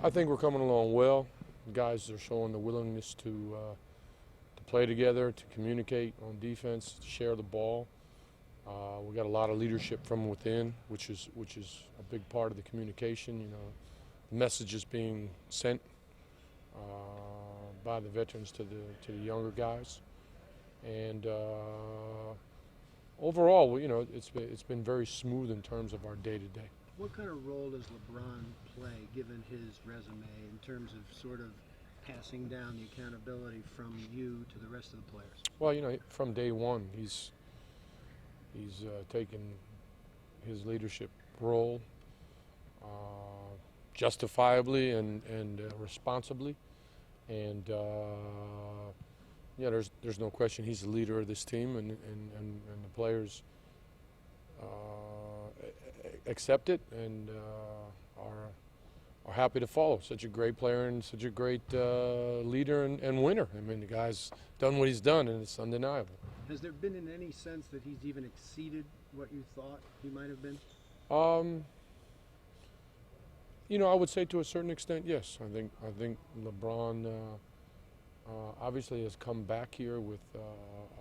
I think we're coming along well. The guys are showing the willingness to play together, to communicate on defense, to share the ball. We got a lot of leadership from within, which is a big part of the communication. You know, the messages being sent by the veterans to the younger guys, and overall, you know, it's been very smooth in terms of our day-to-day. What kind of role does LeBron play, given his resume, in terms of sort of passing down the accountability from you to the rest of the players? Well, you know, from day one, he's taken his leadership role justifiably and responsibly, and yeah, there's no question he's the leader of this team, and the players accept it and are happy to follow. Such a great player and such a great leader and winner. I mean, the guy's done what he's done, and it's undeniable. Has there been in any sense that he's even exceeded what you thought he might have been? You know, I would say to a certain extent, yes. I think LeBron obviously has come back here with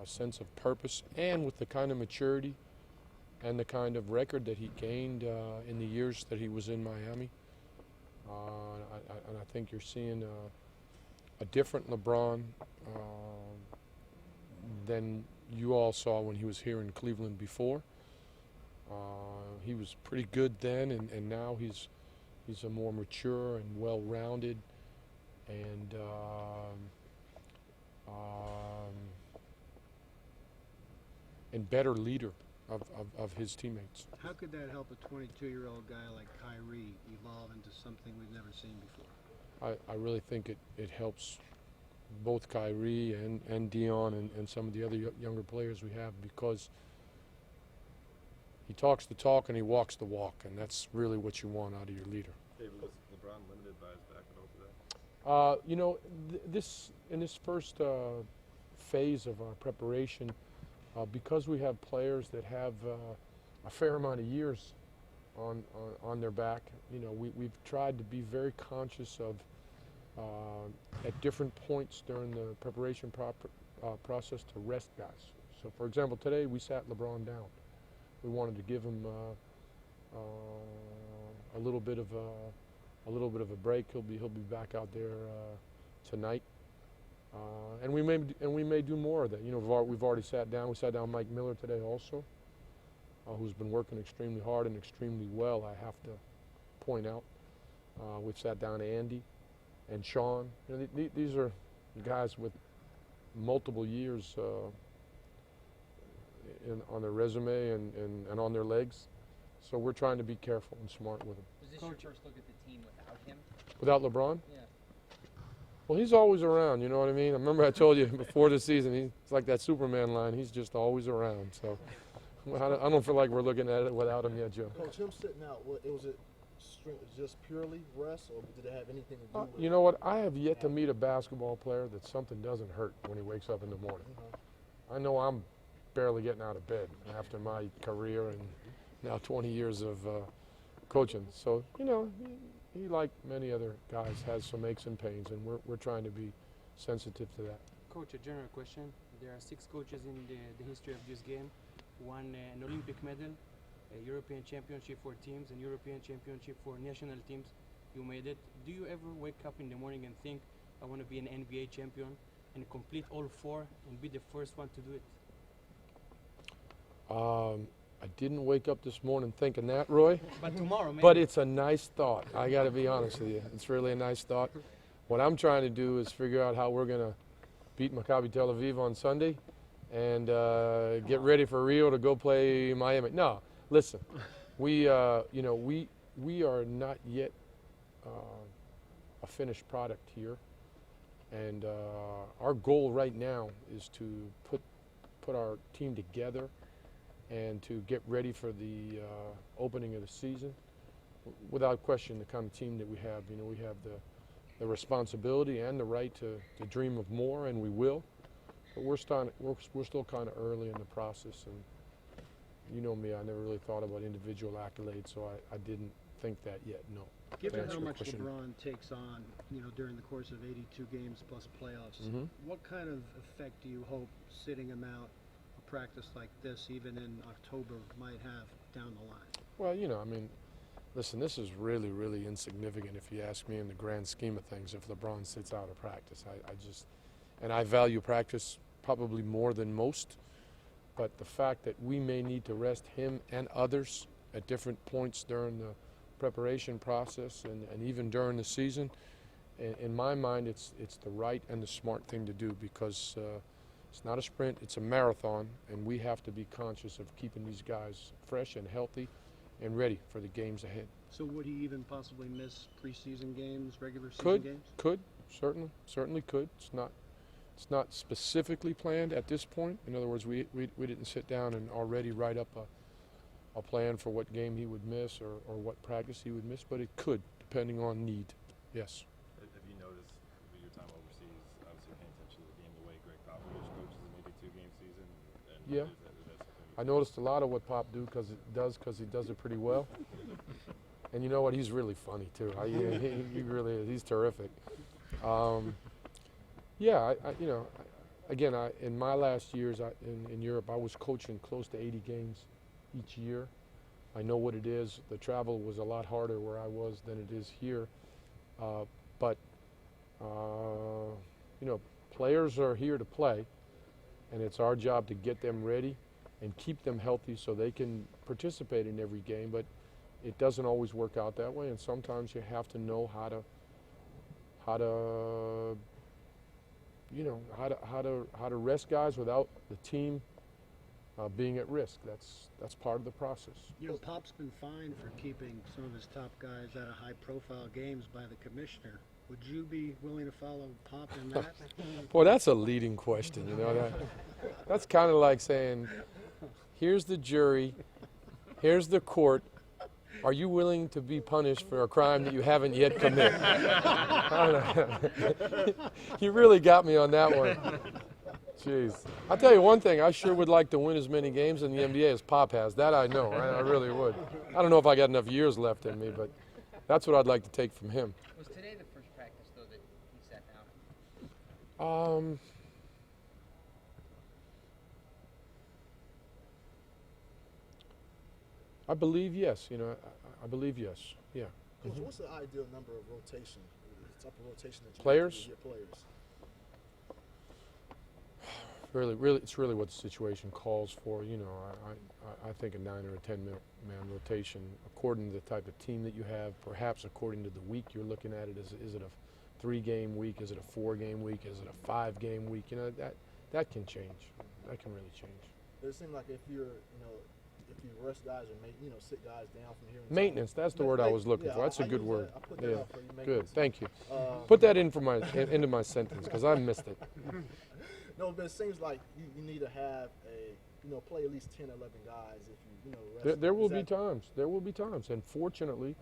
a sense of purpose and with the kind of maturity and the kind of record that he gained in the years that he was in Miami. And I think you're seeing a different LeBron than you all saw when he was here in Cleveland before. He was pretty good then, and now he's a more mature and well-rounded and better leader of his teammates. How could that help a 22-year-old guy like Kyrie evolve into something we've never seen before? I really think it helps both Kyrie and Dion and some of the other younger players we have, because he talks the talk and he walks the walk, and that's really what you want out of your leader. David, was LeBron limited by his back at all today? You know, in this first phase of our preparation, because we have players that have a fair amount of years on their back, you know, we've tried to be very conscious of at different points during the preparation process to rest guys. So, for example, today we sat LeBron down. We wanted to give him a little bit of a break. He'll be back out there tonight, and we may do more of that. You know, we've already sat down. We sat down Mike Miller today also, who's been working extremely hard and extremely well, I have to point out. We've sat down Andy and Sean. You know, these are guys with multiple years on their resume and on their legs. So we're trying to be careful and smart with them. Was this your first look at the team without him? Without LeBron? Yeah. Well, he's always around, you know what I mean? I remember I told you before the season, it's like that Superman line, he's just always around. So I don't feel like we're looking at it without him yet, Joe. Coach, him sitting out, was it just purely rest, or did it have anything to do with you know what? I have yet to meet a basketball player that something doesn't hurt when he wakes up in the morning. I know I'm barely getting out of bed after my career and now 20 years of coaching. So, you know, he, like many other guys, has some aches and pains, and we're trying to be sensitive to that. Coach, a general question. There are 6 coaches in the history of this game. Won an Olympic medal, a European championship for teams, and European championship for national teams. You made it. Do you ever wake up in the morning and think, I want to be an NBA champion and complete all 4 and be the first one to do it? I didn't wake up this morning thinking that, Roy. But tomorrow, maybe. But it's a nice thought. I got to be honest with you. It's really a nice thought. What I'm trying to do is figure out how we're going to beat Maccabi Tel Aviv on Sunday and get ready for Rio to go play Miami. No, listen, we are not yet a finished product here, and our goal right now is to put our team together and to get ready for the opening of the season. Without question, the kind of team that we have, you know, we have the responsibility and the right to dream of more, and we will. But we're still kind of early in the process, and you know me, I never really thought about individual accolades, so I didn't think that yet. No. Given answer how your much question. LeBron takes on, during the course of 82 games plus playoffs, Mhm. what kind of effect do you hope sitting him out a practice like this, even in October, might have down the line? Well, I mean, listen, this is really, really insignificant if you ask me in the grand scheme of things if LeBron sits out of practice. And I value practice probably more than most, but the fact that we may need to rest him and others at different points during the preparation process and even during the season, in my mind, it's the right and the smart thing to do because it's not a sprint, it's a marathon, and we have to be conscious of keeping these guys fresh and healthy and ready for the games ahead. So would he even possibly miss preseason games, regular season games? Could, certainly could. It's not specifically planned at this point. In other words, we didn't sit down and already write up a plan for what game he would miss or what practice he would miss, but it could, depending on need. Yes. Have you noticed with your time overseas, obviously paying attention to the game, the way Greg Popovich coaches an 82-game season? And Yeah. is that something I noticed a lot of what Pop does because he does it pretty well. And you know what? He's really funny too. He really is. He's terrific. Yeah, again, in my last years in Europe, I was coaching close to 80 games each year. I know what it is. The travel was a lot harder where I was than it is here. But players are here to play, and it's our job to get them ready and keep them healthy so they can participate in every game. But it doesn't always work out that way, and sometimes you have to know how to rest guys without the team being at risk. That's part of the process. Pop's been fined for keeping some of his top guys out of high-profile games by the commissioner. Would you be willing to follow Pop in that? Boy, that's a leading question. That's kind of like saying, here's the jury, here's the court. Are you willing to be punished for a crime that you haven't yet committed? I don't know. You really got me on that one. Jeez. I'll tell you one thing. I sure would like to win as many games in the NBA as Pop has. That I know. I really would. I don't know if I got enough years left in me, but that's what I'd like to take from him. Was today the first practice, though, that he sat down? I believe yes. I believe yes. Yeah. Coach, what's the ideal number of rotation? The type of rotation that you Players? do with your players? Really, it's really what the situation calls for. I think a 9 or a 10-man rotation, according to the type of team that you have, perhaps according to the week you're looking at it. Is it a 3-game week? Is it a 4-game week? Is it a 5-game week? That can change. That can really change. It seems like if you rest guys or sit guys down from here. Maintenance. That's the word I was looking for. That's a good word. I put that out for you, Good. maintenance. Thank you. Put that into my sentence because I missed it. No, but it seems like you need to have play at least 10, 11 guys if you rest. There will be times. There will be times, and fortunately,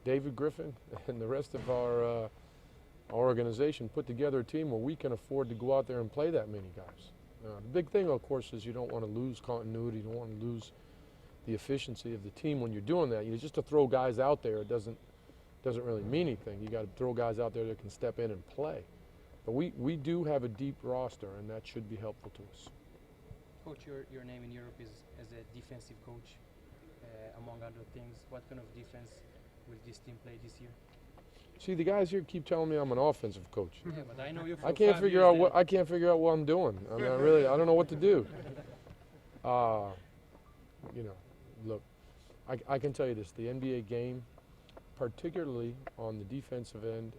David Griffin and the rest of our organization put together a team where we can afford to go out there and play that many guys. The big thing, of course, is you don't want to lose continuity. You don't want to lose the efficiency of the team when you're doing that. Just to throw guys out there, it doesn't really mean anything. You got to throw guys out there that can step in and play. But we do have a deep roster, and that should be helpful to us. Coach, your name in Europe is as a defensive coach, among other things. What kind of defense will this team play this year? See, the guys here keep telling me I'm an offensive coach. Yeah, but I know you. I can't figure out what I'm doing. I mean, I don't know what to do. Look, I can tell you this: the NBA game, particularly on the defensive end,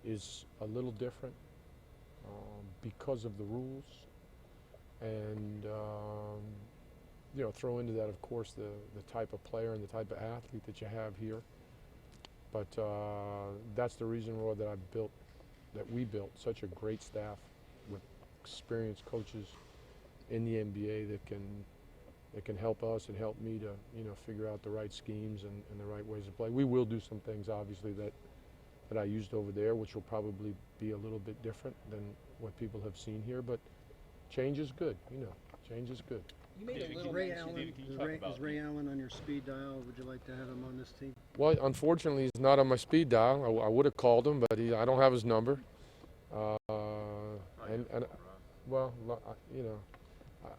is a little different because of the rules, and throw into that, of course, the type of player and the type of athlete that you have here. But that's the reason, Roy, that we built such a great staff with experienced coaches in the NBA that can help us and help me to figure out the right schemes and the right ways to play. We will do some things, obviously, that I used over there, which will probably be a little bit different than what people have seen here. But change is good. Change is good. You made a little Ray mention. Allen, Can you talk about is Ray Allen on your speed dial? Would you like to have him on this team? Well, unfortunately, he's not on my speed dial. I would have called him, but I don't have his number. Well, you know,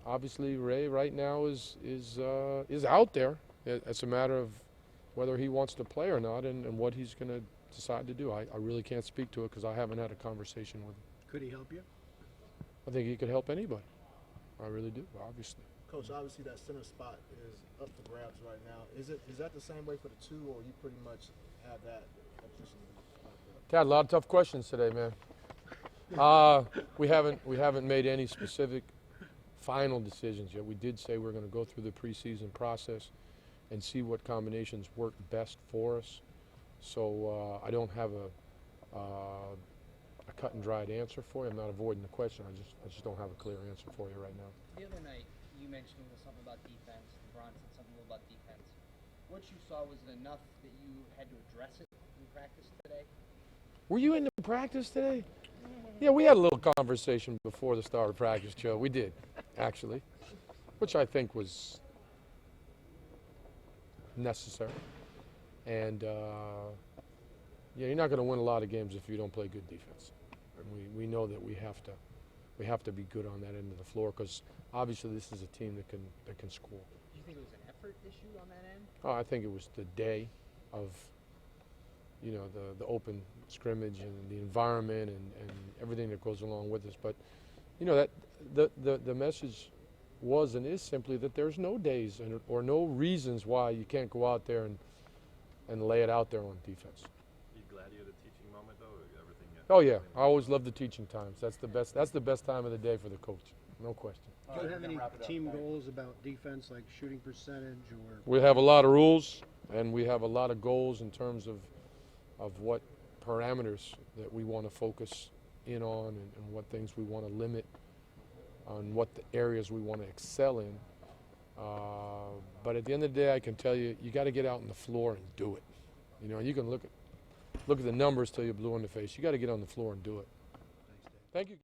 obviously Ray right now is out there. It's a matter of whether he wants to play or not, and what he's going to decide to do. I really can't speak to it because I haven't had a conversation with him. Could he help you? I think he could help anybody. I really do, obviously. Coach, obviously that center spot is up for grabs right now. Is that the same way for the two, or you pretty much have that position locked up? Cat, a lot of tough questions today, man. We haven't made any specific final decisions yet. We did say we're going to go through the preseason process and see what combinations work best for us. So I don't have a cut and dried answer for you. I'm not avoiding the question. I just don't have a clear answer for you right now. The other night, you mentioned something about defense. LeBron said something about defense. What you saw, was it enough that you had to address it in practice today? Were you in the practice today? Yeah, we had a little conversation before the start of practice, Joe. We did, actually, which I think was necessary. And yeah, you're not going to win a lot of games if you don't play good defense. And we know that we have to be good on that end of the floor because obviously this is a team that can score. Do you think it was an effort issue on that end? Oh, I think it was the day of, you know, the open scrimmage and the environment and everything that goes along with this. But, you know, that the message was and is simply that there's no days or no reasons why you can't go out there and lay it out there on defense. You glad you had a teaching moment though? Or everything. Oh yeah, I always love the teaching times. That's the best time of the day for the coach, no question. Do you have any team goals about defense, like shooting percentage or? We have a lot of rules and we have a lot of goals in terms of what parameters that we want to focus in on and what things we want to limit, on what the areas we want to excel in. But at the end of the day, I can tell you, you got to get out on the floor and do it. You know, you can look at the numbers till you're blue in the face. You got to get on the floor and do it. Thanks, Dave. Thank you.